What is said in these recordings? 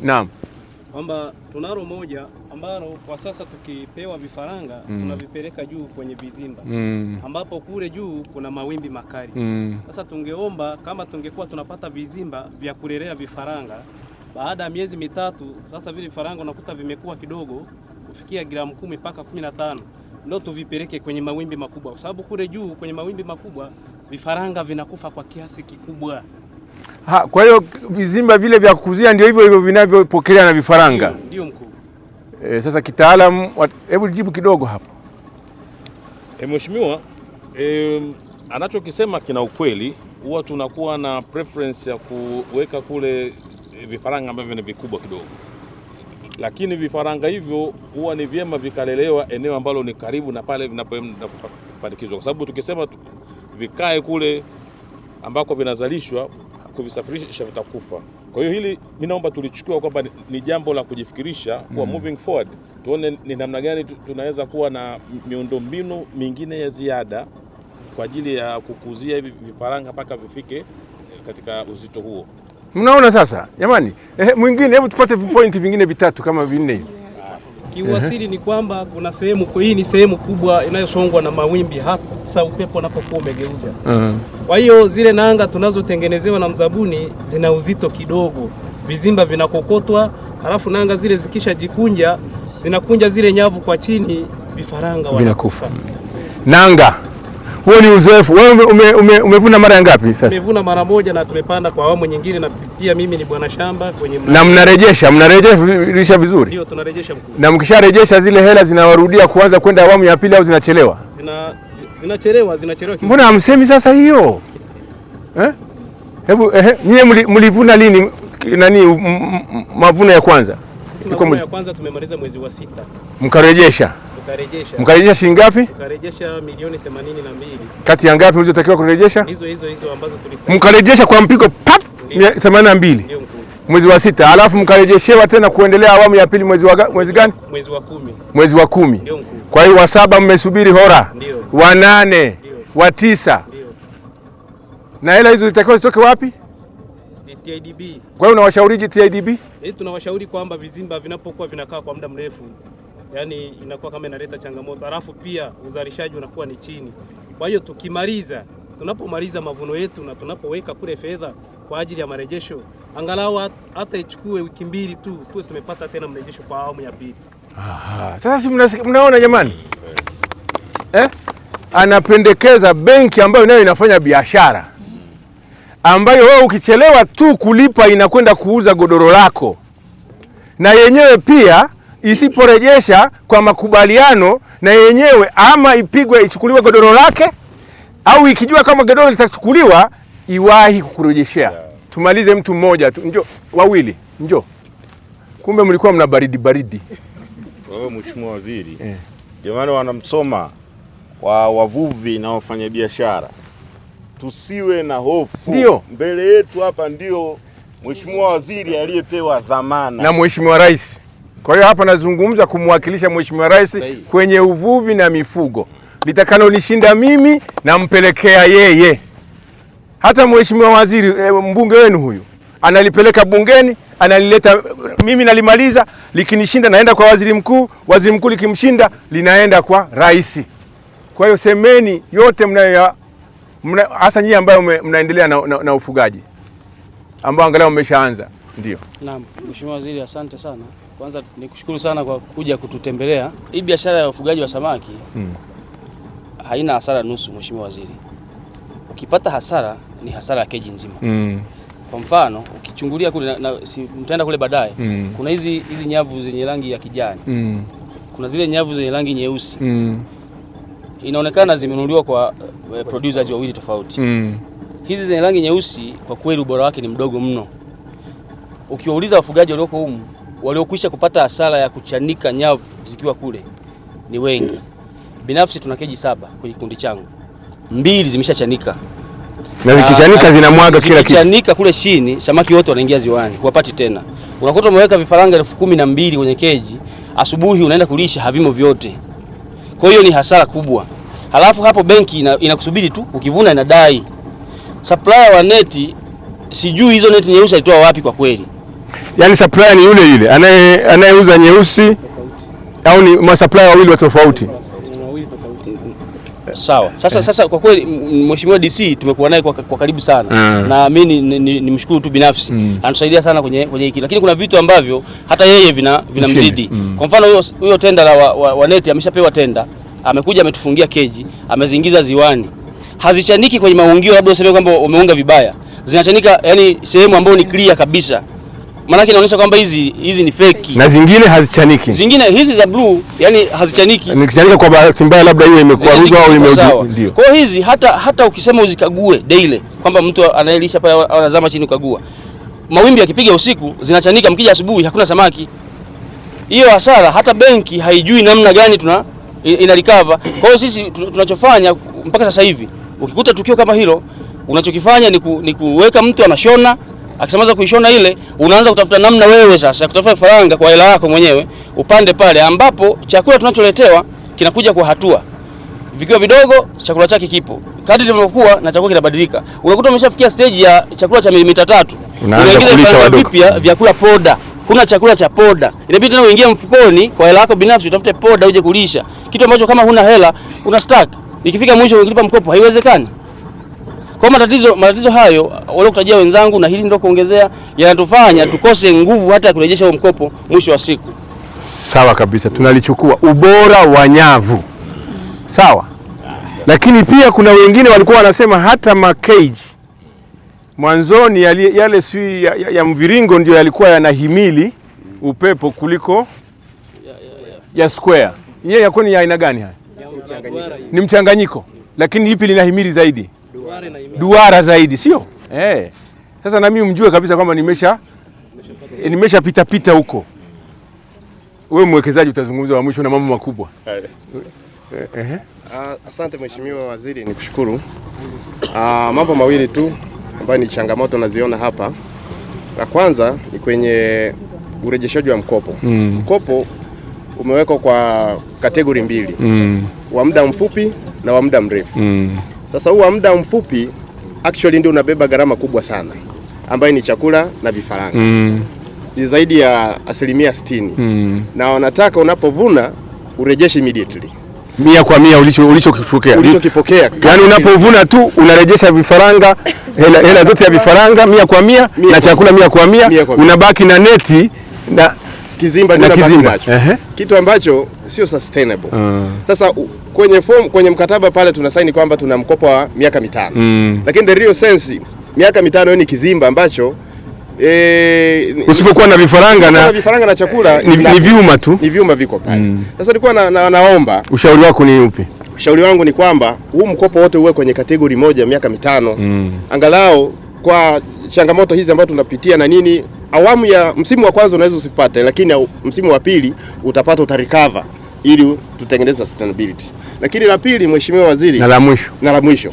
Naam. Kwamba tunalo moja ambalo kwa sasa tukipewa vifaranga tunavipeleka juu kwenye vizimba ambapo kule juu kuna mawimbi makali. Sasa tungeomba kama tungekuwa tunapata vizimba vya kulelea vifaranga baada ya miezi mitatu, sasa vile vifaranga unakuta vimekuwa kidogo kufikia gramu 10 mpaka 15, ndio tuvipeleke kwenye mawimbi makubwa, kwa sababu kule juu kwenye mawimbi makubwa vifaranga vinakufa kwa kiasi kikubwa. Kwa hiyo vizimba vile vya kukuzia ndio hivyo vinavyopokelea na vifaranga. Ndio mkuu. Sasa kitaalamu, hebu jibu kidogo hapo. Mheshimiwa, anachokisema kina ukweli. Huwa tunakuwa na preference ya kuweka kule vifaranga ambavyo ni vikubwa kidogo, lakini vifaranga hivyo huwa ni vyema vikalelewa eneo ambalo ni karibu na pale vinapopandikizwa, kwa sababu tukisema vikae kule ambako vinazalishwa, kuvisafirisha vitakufa. Kwa hiyo hili mimi naomba tulichukua kwamba ni jambo la kujifikirisha kwa moving forward, tuone ni namna gani tunaweza kuwa na miundombinu mingine ya ziada kwa ajili ya kukuzia hivi vifaranga mpaka vifike katika uzito huo. Mnaona sasa jamani? Mwingine, hebu tupate vipointi vingine vitatu kama vinne hivi. Kiuasili ni kwamba kuna sehemu, hii ni sehemu kubwa inayosongwa na mawimbi hasa upepo unapokuwa umegeuza. Kwa hiyo zile nanga tunazotengenezewa na mzabuni zina uzito kidogo, vizimba vinakokotwa, halafu nanga zile zikisha jikunja zinakunja zile nyavu kwa chini, vifaranga wanakufa. Nanga, huo ni uzoefu. Wewe umevuna mara ngapi sasa? Nimevuna mara moja na tumepanda kwa awamu nyingine, na pia mimi ni bwana shamba kwenye na mnarejesha vizuri? Ndio, tunarejesha mkuu. Na mkisharejesha zile hela zinawarudia kuanza kwenda awamu ya pili au zinachelewa? Zinachelewa. Mbona hamsemi sasa hiyo? Hebu nyie mlivuna lini mavuno ya kwanza? Mavuno ya kwanza tumemaliza mwezi wa 6. Mkarejesha shilingi ngapi? Tukarejesha milioni 82. Kati ya ngapi mlizotakiwa kurejesha? Hizo ambazo tulistahili. Mkarejesha kwa mpigo 82. Ndio mkuu. Mwezi wa 6, alafu mkarejeshewa tena kuendelea awamu ya pili mwezi gani? Mwezi wa 10. Mwezi wa 10. Ndio mkuu. Kwa hiyo wa 7 mmesubiri hora. Ndio. Wa 8, wa 9. Ndio. Na hela hizo zitakiwa zitoke wapi? TIDB. Kwa hiyo unawashauriji TIDB? Tunawashauri kwamba vizimba vinapokuwa vinakaa kwa muda mrefu, yani inakuwa kama inaleta changamoto, alafu pia uzalishaji unakuwa ni chini. Kwa hiyo tunapomaliza mavuno yetu na tunapoweka kule fedha kwa ajili ya marejesho, angalau hata ichukue wiki 2 tu tuwe tumepata tena mrejesho kwa awamu ya pili. Sasa mnaona jamani? Anapendekeza benki ambayo nayo inafanya biashara, ambayo wewe ukichelewa tu kulipa inakwenda kuuza godoro lako, na yenyewe pia isiporejesha kwa makubaliano na yenyewe, ama ichukuliwe godoro lake, au ikijua kama godoro litachukuliwa iwahi kukurejeshea. Tumalize mtu mmoja tu, njoo wawili, njoo. Kumbe mlikuwa mna baridi. Wewe Mheshimiwa Waziri, jamani wanamsoma wa wavuvi na wafanyabiashara, tusiwe na hofu. Ndio mbele yetu hapa ndio Mheshimiwa Waziri aliyepewa dhamana na Mheshimiwa Rais. Kwa hiyo hapa nazungumza kumwakilisha Mheshimiwa Rais kwenye uvuvi na mifugo. Litakalo nishinda mimi nampelekea yeye. Hata Mheshimiwa Waziri, mbunge wenu huyu analipeleka bungeni, analileta, mimi nalimaliza, likinishinda naenda kwa waziri mkuu likimshinda linaenda kwa rais. Kwa hiyo semeni yote hasa nyinyi ambayo mnaendelea na ufugaji ambao angalau mmeshaanza. Ndio. Naam, Mheshimiwa Waziri, asante sana. Kwanza nikushukuru sana kwa kuja kututembelea. Hii biashara ya ufugaji wa samaki haina hasara nusu, Mheshimiwa Waziri. Ukipata hasara ni hasara ya keji nzima. Kwa mfano, ukichungulia kule mtaenda kule baadaye, kuna hizi nyavu zenye rangi ya kijani. Kuna zile nyavu zenye rangi nyeusi. Inaonekana zimenunuliwa kwa producers wawili tofauti. Hizi zenye rangi nyeusi kwa kweli ubora wake ni mdogo mno. Ukiwauliza wafugaji walioko humu waliokwisha kupata hasara ya kuchanika nyavu zikiwa kule ni wengi. Binafsi tuna keji 7 kwenye kikundi changu. 2 zimeshachanika. Na zikichanika zinamwaga kila kitu. Zikichanika kule chini samaki wote wanaingia ziwani, huwapati tena. Unakuta umeweka vifaranga 12,000 kwenye keji, asubuhi unaenda kulisha havimo vyote. Kwa hiyo ni hasara kubwa. Halafu hapo benki inakusubiri tu, ukivuna inadai. Supplier wa neti, sijui hizo neti nyeusi alitoa wapi kwa kweli. Yaani supplier ni yule yule anayeuza nyeusi au ni masupplier wawili tofauti? Sawa. Sasa kwa kweli Mheshimiwa DC tumekuwa naye kwa karibu sana. Na mimi nimshukuru tu binafsi. Anatusaidia sana kwenye hiki. Lakini kuna vitu ambavyo hata yeye vinamzidi. Kwa mfano huyo tenda wa neti ameshapewa tenda, amekuja ametufungia keji, ameziingiza ziwani. Hazichaniki kwenye maungio, labda useme kwamba umeunga vibaya. Zinachanika yani sehemu ambayo ni clear kabisa. Maana inaonyesha kwamba hizi ni fake. Na zingine hazichaniki. Zingine hizi za blue yani hazichaniki. Nikichanika kwa bahati mbaya labda hiyo imekwaruzwa au ndio. Kwa hizi hata ukisema uzikague daily kwamba mtu anaelisha pale anazama chini ukagua. Mawimbi yakipiga usiku zinachanika, mkija asubuhi hakuna samaki. Hiyo hasara hata benki haijui namna gani ina recover. Kwa hiyo sisi tunachofanya mpaka sasa hivi ukikuta tukio kama hilo unachokifanya ni kuweka mtu anashona. Akisemaza kuishona ile, unaanza kutafuta namna wewe sasa kutafuta faranga kwa hela yako mwenyewe upande pale ambapo chakula tunacholetewa kinakuja kwa hatua. Vikiwa vidogo chakula chake kipo. Kadri tunavyokuwa na chakula kinabadilika. Unakuta umeshafikia stage ya chakula cha milimita 3. Unaingiza vifaranga vipya vyakula poda. Kuna chakula cha poda. Inabidi tena uingie mfukoni kwa hela yako binafsi utafute poda uje kulisha. Kitu ambacho kama huna hela una stack. Ikifika mwisho ukilipa mkopo haiwezekani. Kwa matatizo hayo wale kutajia wenzangu na hili ndio kuongezea yanatufanya tukose nguvu hata ya kurejesha huo mkopo mwisho wa siku. Sawa kabisa, tunalichukua ubora wa nyavu. Sawa. Lakini pia kuna wengine walikuwa wanasema hata makeji mwanzoni yale si ya mviringo ndio yalikuwa yanahimili upepo kuliko ya square. Yeye yako ni ya aina gani haya? Ni mchanganyiko. Lakini ipi linahimili zaidi? Duara zaidi, sio? Sasa na mimi mjue kabisa kwamba nimesha pita huko. Wewe mwekezaji utazungumza wa mwisho na mambo makubwa. Asante Mheshimiwa Waziri, nikushukuru. Mambo mawili tu ambayo ni changamoto naziona hapa. La kwanza ni kwenye urejeshaji wa mkopo. Mkopo umewekwa kwa kategori mbili. Wa muda mfupi na wa muda mrefu. Sasa huu wa muda mfupi actually ndio unabeba gharama kubwa sana ambayo ni chakula na vifaranga. Ni zaidi ya 60%. Na wanataka unapovuna urejeshe immediately. 100% ulichokipokea. Yaani unapovuna tu unarejesha vifaranga, hela zote ya vifaranga 100% na chakula 100%, unabaki na neti na kizimba ndio unabaki nacho. Kitu ambacho sio sustainable. Sasa kwenye mkataba pale tunasaini kwamba tuna mkopo wa miaka 5. Lakini the real sense miaka 5 ni kizimba ambacho usipokuwa na vifaranga na chakula ni vyuma tu. Ni vyuma viko pale. Sasa nilikuwa naomba ushauri wako ni upi? Ushauri wangu ni kwamba huu mkopo wote uwe kwenye kategori moja miaka 5. Angalau kwa changamoto hizi ambazo tunapitia na nini, awamu ya msimu wa kwanza unaweza usipate, lakini msimu wa pili utapata, utarecover ili tutengeneze sustainability. Lakini la pili Mheshimiwa Waziri, na la mwisho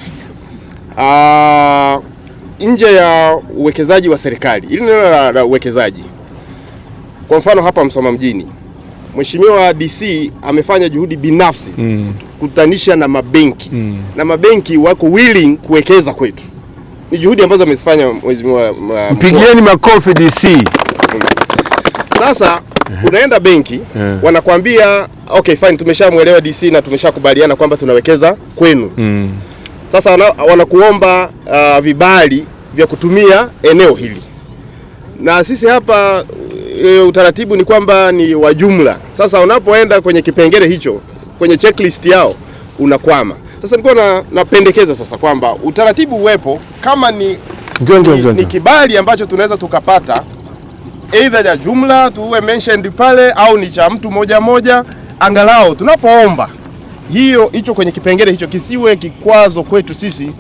nje ya uwekezaji wa serikali, ili neno la uwekezaji, kwa mfano hapa Msoma mjini Mheshimiwa DC amefanya juhudi binafsi kutanisha na mabenki na mabenki wako willing kuwekeza kwetu. Ni juhudi ambazo amezifanya Mheshimiwa. Mpigieni makofi DC. Sasa unaenda benki wanakuambia okay fine, tumeshamuelewa DC na tumeshakubaliana kwamba tunawekeza kwenu. Sasa wanakuomba vibali vya kutumia eneo hili. Na sisi hapa utaratibu ni kwamba ni wa jumla. Sasa unapoenda kwenye kipengele hicho, kwenye checklist yao unakwama. Sasa nilikuwa napendekeza sasa kwamba utaratibu uwepo kama ni kibali ambacho tunaweza tukapata either ya jumla tuwe mentioned pale au ni cha mtu moja, angalau tunapoomba hicho kwenye kipengele hicho kisiwe kikwazo kwetu sisi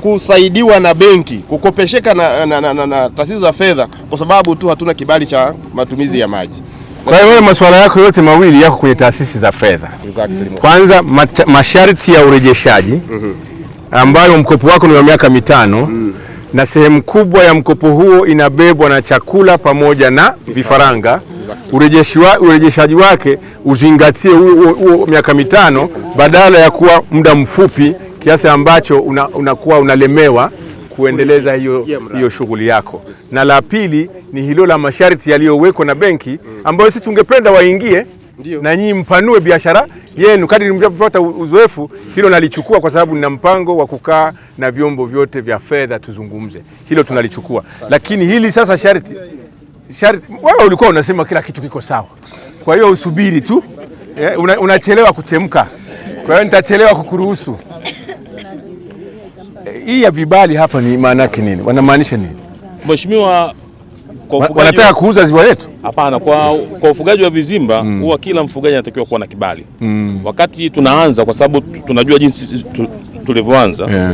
kusaidiwa na benki, kukopesheka na taasisi za fedha kwa sababu tu hatuna kibali cha matumizi ya maji. Kwa hiyo wewe masuala yako yote mawili yako kwenye taasisi za fedha. Kwanza masharti ya urejeshaji ambayo mkopo wako ni wa miaka 5 na sehemu kubwa ya mkopo huo inabebwa na chakula pamoja na vifaranga. Urejeshaji wake uzingatie huo miaka 5 badala ya kuwa muda mfupi kiasi ambacho unakuwa unalemewa kuendeleza hiyo shughuli yako. Na la pili ni hilo la masharti yaliyowekwa na benki ambayo sisi tungependa waingie na nyinyi mpanue biashara yenu kadri mnavyopata uzoefu. Hilo nalichukua kwa sababu nina mpango wa kukaa na vyombo vyote vya fedha tuzungumze. Hilo tunalichukua. Lakini hili sasa sharti wewe ulikuwa unasema kila kitu kiko sawa. Kwa hiyo usubiri tu. Unachelewa kuchemka. Kwa hiyo nitachelewa kukuruhusu. Hii ya vibali hapa ni maana yake nini? Wanamaanisha nini? Mheshimiwa, wanataka kuuza ziwa letu? Hapana, kwa ufugaji wa vizimba huwa kila mfugaji anatakiwa kuwa na kibali. Wakati tunaanza, kwa sababu tunajua jinsi tulivyoanza,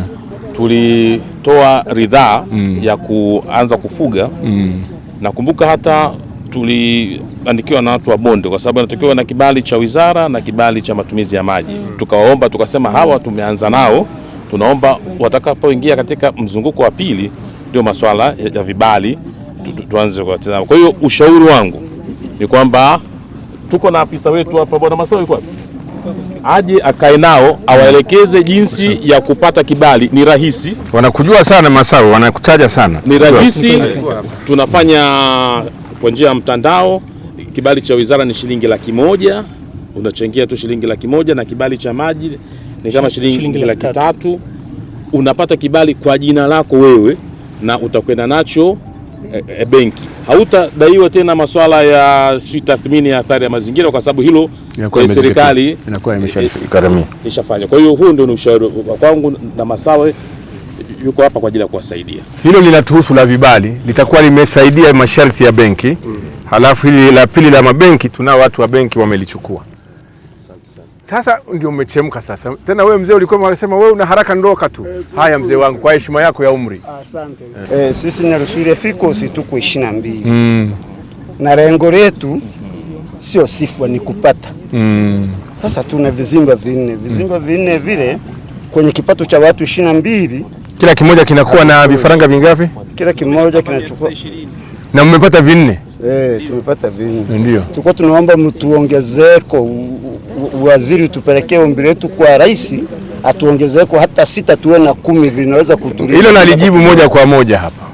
tulitoa ridhaa ya kuanza kufuga. Nakumbuka hata tuliandikiwa na watu wa bonde kwa sababu anatakiwa na kibali cha wizara na kibali cha matumizi ya maji. Tukawaomba tukasema hawa tumeanza nao, tunaomba watakapoingia katika mzunguko wa pili ndio masuala ya vibali tuanze kuwatazama. Kwa hiyo ushauri wangu ni kwamba tuko na afisa wetu hapa, bwana Masawe yuko wapi? Aje akae nao awaelekeze jinsi ya kupata kibali. Ni rahisi, wanakujua sana Masawe, wanakutaja sana. Ni rahisi, tunafanya kwa njia ya mtandao. Kibali cha wizara ni shilingi 100,000, unachangia tu shilingi 100,000, na kibali cha maji ni kama shilingi 300,000. Unapata kibali kwa jina lako wewe na utakwenda nacho benki. Hautadaiwa tena masuala ya tathmini ya athari ya mazingira kwa sababu hilo serikali inakuwa imeshafanya. Kwa hiyo huo ndio ni ushauri kwangu, na Masawe yuko hapa kwa ajili ya kuwasaidia. Hilo linatuhusu la vibali, litakuwa limesaidia masharti ya benki. Halafu hili la pili la mabenki, tunao watu wa benki wamelichukua. Sasa ndio umechemka sasa. Tena wewe mzee ulikuwa unasema wewe una haraka ndoka tu. Haya mzee wangu, kwa heshima yako ya umri. Asante. Sisi na Rusule Fikosi tuko 22. Na lengo letu sio sifa, ni kupata. Sasa tuna vizimba vinne. Vizimba vinne vile kwenye kipato cha watu 22. Kila kimoja kinakuwa na vifaranga vingapi? Kila kimoja kinachukua. Na mmepata vinne? Tumepata vinne. Ndio. Tulikuwa tunaomba mtuongezeko, waziri tupelekee ombi letu kwa rais atuongezeko hata 6 tuwe na 10 vinaweza kutulia. Hilo nalijibu moja kwa moja hapa.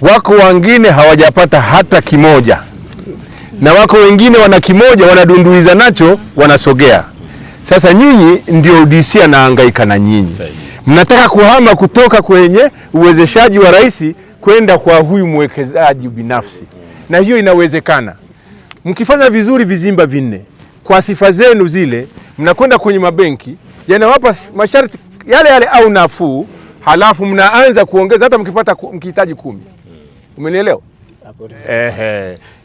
Wako wengine hawajapata hata kimoja. Na wako wengine wana kimoja wanadunduiza nacho wanasogea. Sasa nyinyi ndio DC anahangaika na nyinyi. Mnataka kuhama kutoka kwenye uwezeshaji wa rais kwenda kwa huyu mwekezaji binafsi. Na hiyo inawezekana. Mkifanya vizuri vizimba vinne, kwa sifa zenu zile, mnakwenda kwenye mabenki, yanawapa masharti yale au nafuu, halafu mnaanza kuongeza hata mkihitaji 10. Umenielewa?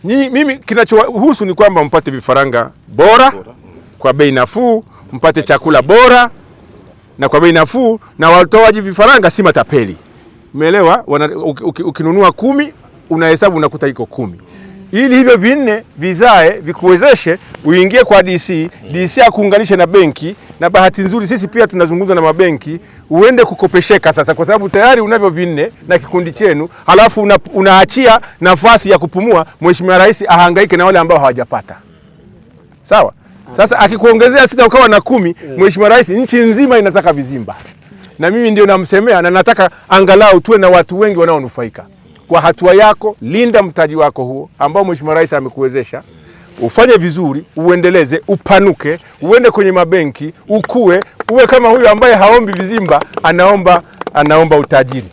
Mimi kinachohusu ni kwamba mpate vifaranga bora kwa bei nafuu, mpate chakula bora na kwa bei nafuu, na watoaji vifaranga si matapeli. Umeelewa? Ukinunua 10 unahesabu unakuta iko 10. Ili hivyo vinne vizae vikuwezeshe uingie kwa DC akuunganishe na benki, na bahati nzuri sisi pia tunazungumza na mabenki, uende kukopesheka sasa kwa sababu tayari unavyo vinne na kikundi chenu, halafu unaachia nafasi ya kupumua Mheshimiwa Rais ahangaike na wale ambao hawajapata. Sawa? Sasa akikuongezea 6 ukawa na 10, Mheshimiwa Rais nchi nzima inataka vizimba. Na mimi ndio namsemea na nataka angalau tuwe na watu wengi wanaonufaika. Kwa hatua yako, linda mtaji wako huo ambao Mheshimiwa Rais amekuwezesha. Ufanye vizuri, uendeleze, upanuke, uende kwenye mabenki, ukue, uwe kama huyu ambaye haombi vizimba, anaomba utajiri.